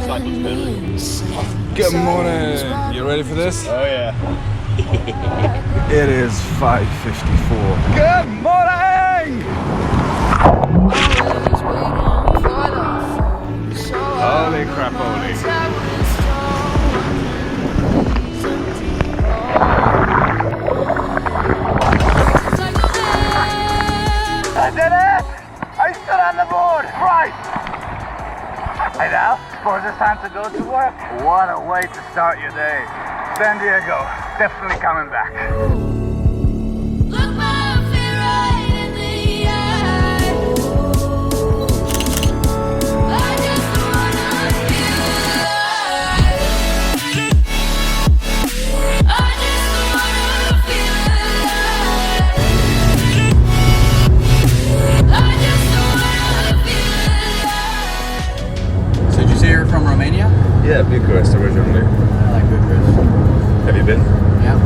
side looks better. Good morning. You ready for this? Oh yeah. It is 5:54. Good morning! Holy crap, holy. I did it! I stood on the board! Right! Hey now, suppose it's time to go to work. What a way to start your day. San Diego, definitely coming back. Look my fear right in the eye. I just wanna feel alive. I just wanna feel alive. I just wanna feel alive. So did you say you're from Romania? Yeah, Bucharest originally. I like Bucharest. Have you been? Yeah.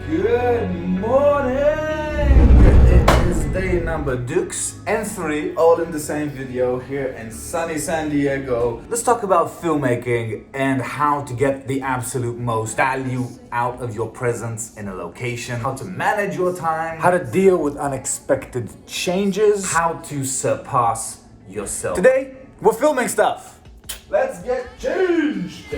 Good morning! It is day number Dukes and 3, all in the same video here in sunny San Diego. Let's talk about filmmaking and how to get the absolute most value out of your presence in a location, how to manage your time, how to deal with unexpected changes, how to surpass yourself. Today, we're filming stuff. Let's get changed!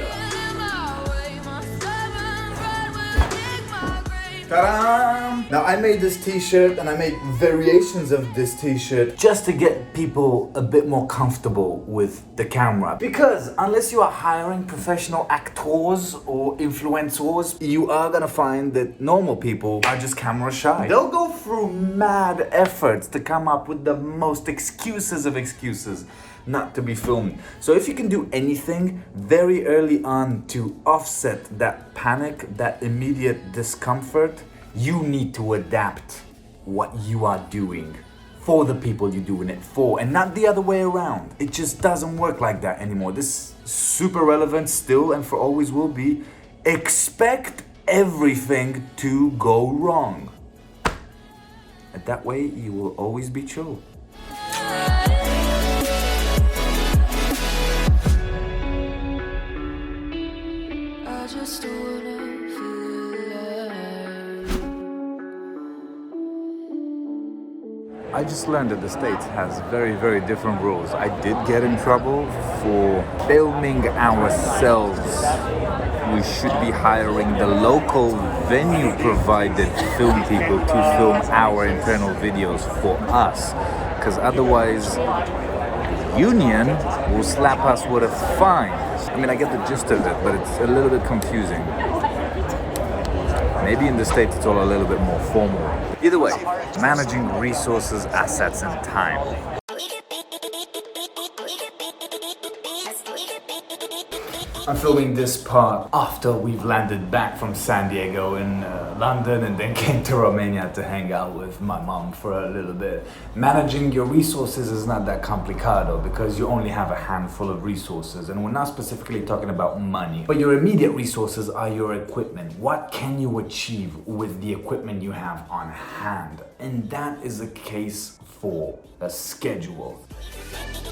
Ta-da! Now I made this t-shirt and I made variations of this t-shirt just to get people a bit more comfortable with the camera. Because unless you are hiring professional actors or influencers, you are gonna find that normal people are just camera shy. They'll go through mad efforts to come up with the most excuses of excuses not to be filmed. So if you can do anything very early on to offset that panic, that immediate discomfort, you need to adapt what you are doing for the people you're doing it for, and not the other way around. It just doesn't work like that anymore. This is super relevant still and for always will be. Expect everything to go wrong. And that way you will always be chill. I just wanna feel alive. I just learned that the States has very, very different rules. I did get in trouble for filming ourselves. We should be hiring the local venue-provided film people to film our internal videos for us. Because otherwise, union will slap us with a fine. I mean, I get the gist of it, but it's a little bit confusing. Maybe in the States it's all a little bit more formal. Either way, managing resources, assets, and time. I'm filming this part after we've landed back from San Diego in London and then came to Romania to hang out with my mom for a little bit. Managing your resources is not that complicado because you only have a handful of resources, and we're not specifically talking about money. But your immediate resources are your equipment. What can you achieve with the equipment you have on hand? And that is a case for a schedule.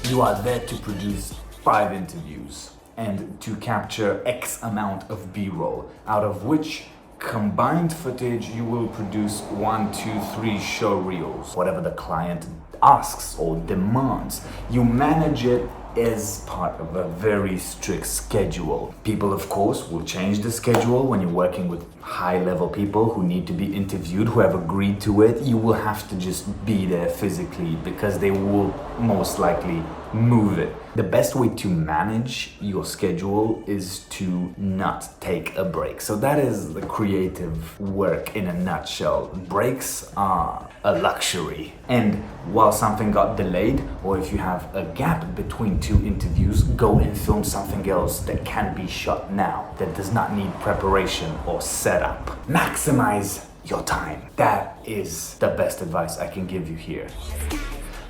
You are there to produce 5 interviews and to capture X amount of B-roll, out of which combined footage you will produce 1, 2, 3 show reels. Whatever the client asks or demands, you manage it as part of a very strict schedule. People, of course, will change the schedule when you're working with high-level people who need to be interviewed, who have agreed to it. You will have to just be there physically because they will most likely move it. The best way to manage your schedule is to not take a break. So that is the creative work in a nutshell. Breaks are a luxury. And while something got delayed, or if you have a gap between 2 interviews, go and film something else that can be shot now, that does not need preparation or setup. Maximize your time. That is the best advice I can give you here.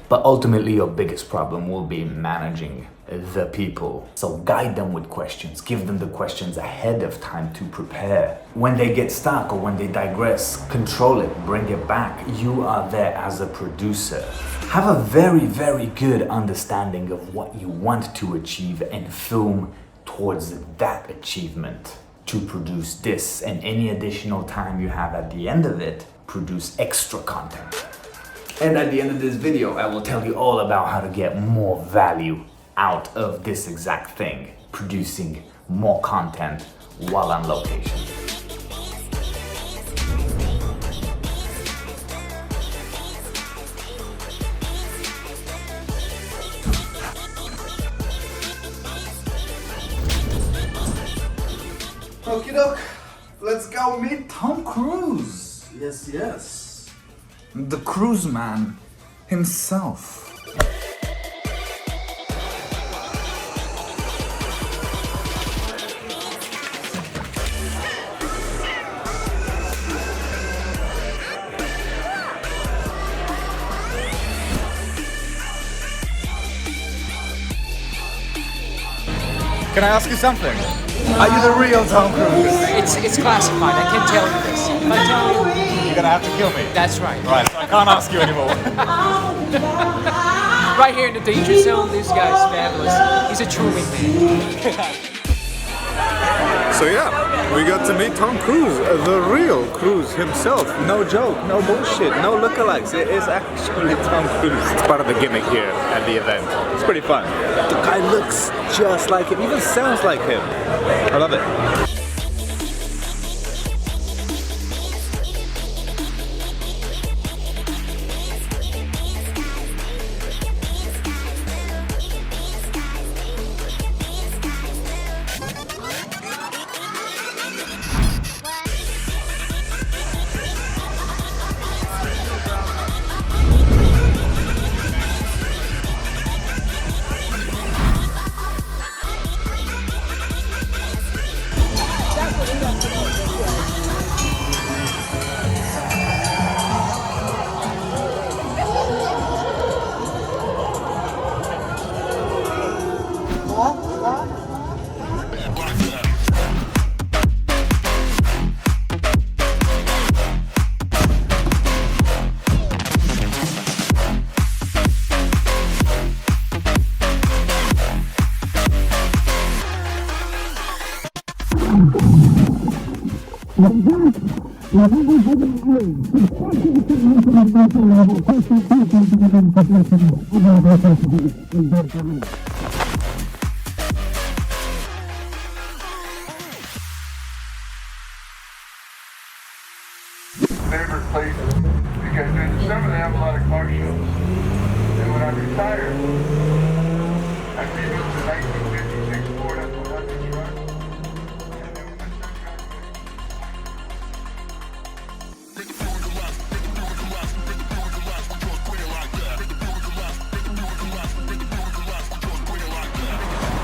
But ultimately your biggest problem will be managing the people. So guide them with questions, give them the questions ahead of time to prepare. When they get stuck or when they digress, control it, bring it back. You are there as a producer. Have a very, very good understanding of what you want to achieve and film towards that achievement to produce this, and any additional time you have at the end of it, produce extra content. And at the end of this video, I will tell you all about how to get more value out of this exact thing, producing more content while on location. Okie doke, let's go meet Tom Cruise. Yes, yes. The cruise man himself. Can I ask you something? Are you the real Tom Cruise? It's classified. I can't tell you this. If I tell you, You're gonna have to kill me. that's right. Right, so I can't ask you anymore. Right here in the danger zone, this guy's fabulous. He's a true wingman. So yeah, we got to meet Tom Cruise, the real Cruise himself. No joke, no bullshit, no lookalikes. It is actually Tom Cruise. It's part of the gimmick here at the event. It's pretty fun. The guy looks just like him, even sounds like him. I love it. Favorite places because in the summer they have a lot of car shows. And when I retired, I rebuilt the 1956 Ford F-100 truck. And then when my son got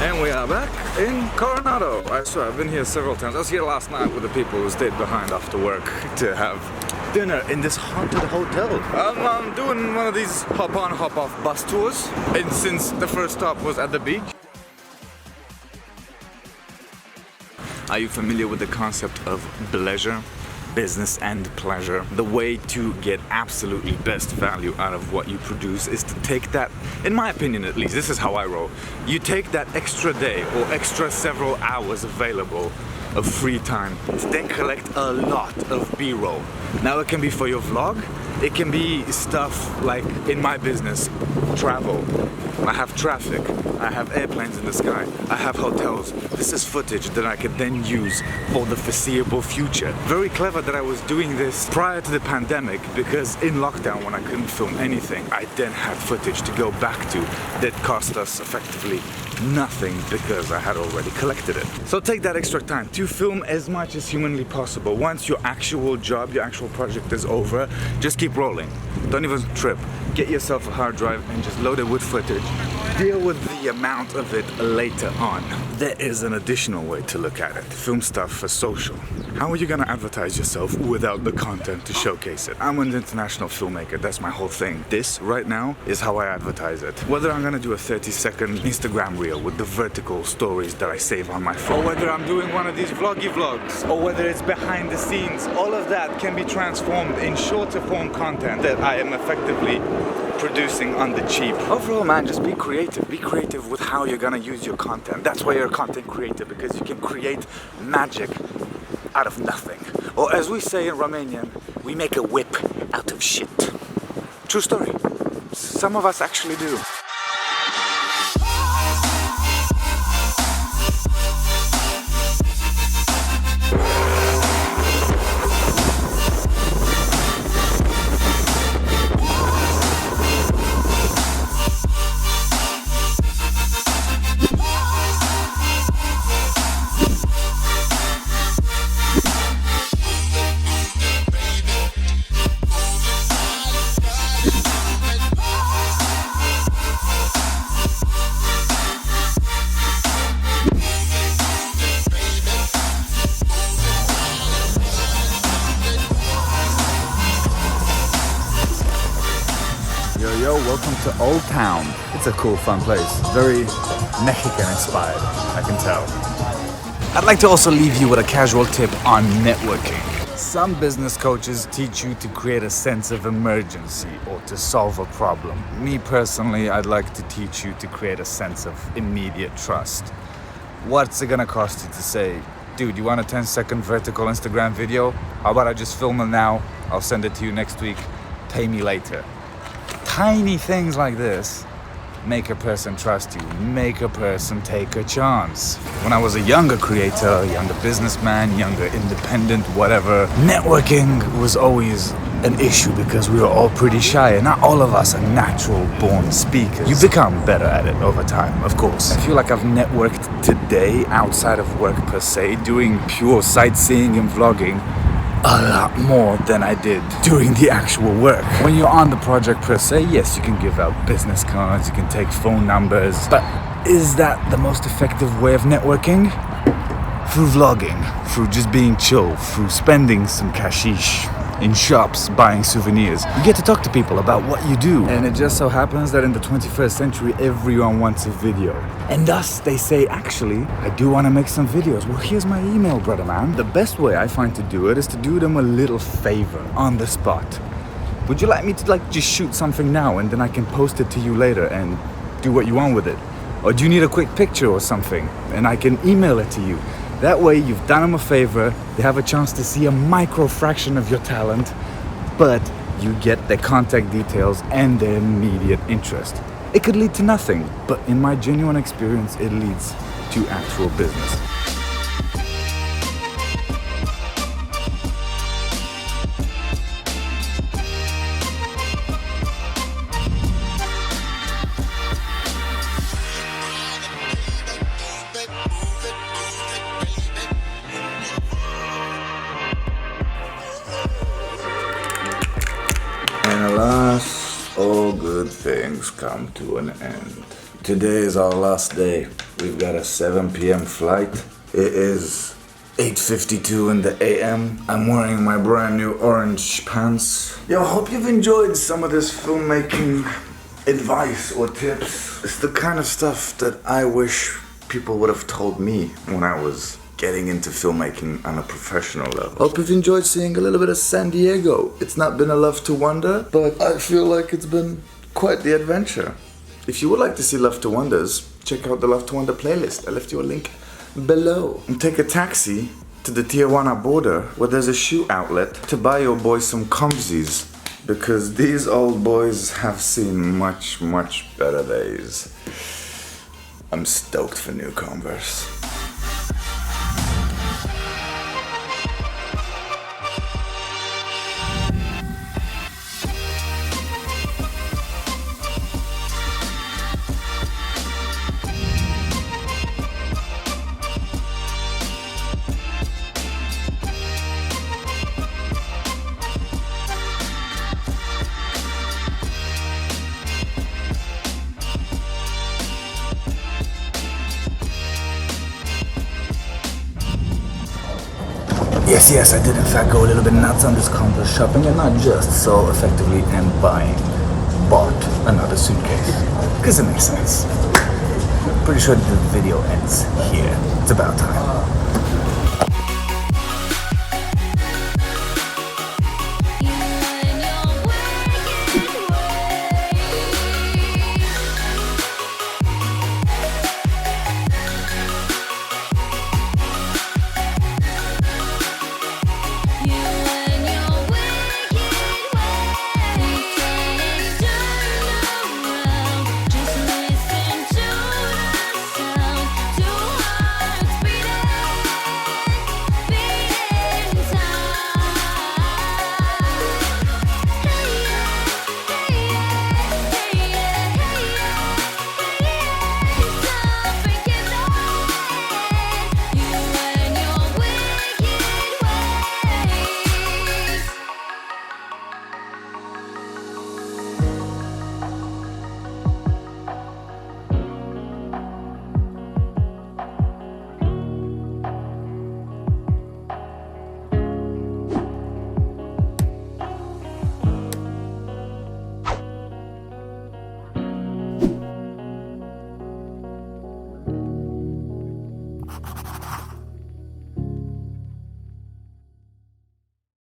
And we are back in Coronado. I swear, I've been here several times. I was here last night with the people who stayed behind after work to have dinner in this haunted hotel. I'm doing one of these hop-on, hop-off bus tours. And since the first stop was at the beach. Are you familiar with the concept of pleasure? Business and pleasure. The way to get absolutely best value out of what you produce is to take that, in my opinion at least, this is how I roll. You take that extra day or extra several hours available of free time, then collect a lot of B-roll. Now it can be for your vlog, it can be stuff like in my business, travel. I have traffic, I have airplanes in the sky, I have hotels. This is footage that I could then use for the foreseeable future. Very clever that I was doing this prior to the pandemic, because in lockdown when I couldn't film anything, I then had footage to go back to that cost us effectively nothing because I had already collected it. So take that extra time to film as much as humanly possible. Once your actual job, your actual project is over, just keep rolling. Don't even trip. Get yourself a hard drive and just load it with footage. Deal with the amount of it later on. There is an additional way to look at it. Film stuff for social. How are you gonna advertise yourself without the content to showcase it? I'm an international filmmaker, that's my whole thing. This, right now, is how I advertise it. Whether I'm gonna do a 30-second Instagram reel with the vertical stories that I save on my phone, or whether I'm doing one of these vloggy vlogs, or whether it's behind the scenes, all of that can be transformed in shorter form content that I am effectively producing on the cheap. Overall, man, just be creative. Be creative with how you're gonna use your content. That's why you're a content creator, because you can create magic out of nothing. Or as we say in Romanian, we make a whip out of shit. True story. Some of us actually do. Yo, welcome to Old Town. It's a cool, fun place. Very Mexican inspired, I can tell. I'd like to also leave you with a casual tip on networking. Some business coaches teach you to create a sense of emergency or to solve a problem. Me personally, I'd like to teach you to create a sense of immediate trust. What's it gonna cost you to say, dude, you want a 10-second vertical Instagram video? How about I just film it now? I'll send it to you next week. Pay me later. Tiny things like this make a person trust you, make a person take a chance. When I was a younger creator, younger businessman, younger independent, whatever, networking was always an issue because we were all pretty shy, and not all of us are natural born speakers. You become better at it over time, of course. I feel like I've networked today outside of work per se, doing pure sightseeing and vlogging, a lot more than I did during the actual work. When you're on the project per se, yes, you can give out business cards, you can take phone numbers, but is that the most effective way of networking? Through vlogging, through just being chill, through spending some cashish in shops, buying souvenirs. You get to talk to people about what you do. And it just so happens that in the 21st century, everyone wants a video. And thus they say, actually, I do want to make some videos. Well, here's my email, brother man. The best way I find to do it is to do them a little favor on the spot. Would you like me to just shoot something now and then I can post it to you later and do what you want with it? Or do you need a quick picture or something and I can email it to you? That way you've done them a favor, they have a chance to see a micro fraction of your talent, but you get their contact details and their immediate interest. It could lead to nothing, but in my genuine experience, it leads to actual business. And alas, all good things come to an end. Today is our last day. We've got a 7 p.m. flight. It is 8:52 in the a.m. I'm wearing my brand new orange pants. Yo, hope you've enjoyed some of this filmmaking advice or tips. It's the kind of stuff that I wish people would have told me when I was getting into filmmaking on a professional level. Hope you've enjoyed seeing a little bit of San Diego. It's not been a Love to Wonder, but I feel like it's been quite the adventure. If you would like to see Love to Wonders, check out the Love to Wonder playlist. I left you a link below. And take a taxi to the Tijuana border where there's a shoe outlet to buy your boys some Comsies, because these old boys have seen much, much better days. I'm stoked for new Converse. Yes, I did in fact go a little bit nuts on this counter shopping, and not just so effectively and bought another suitcase. Because it makes sense. Pretty sure the video ends here. It's about time.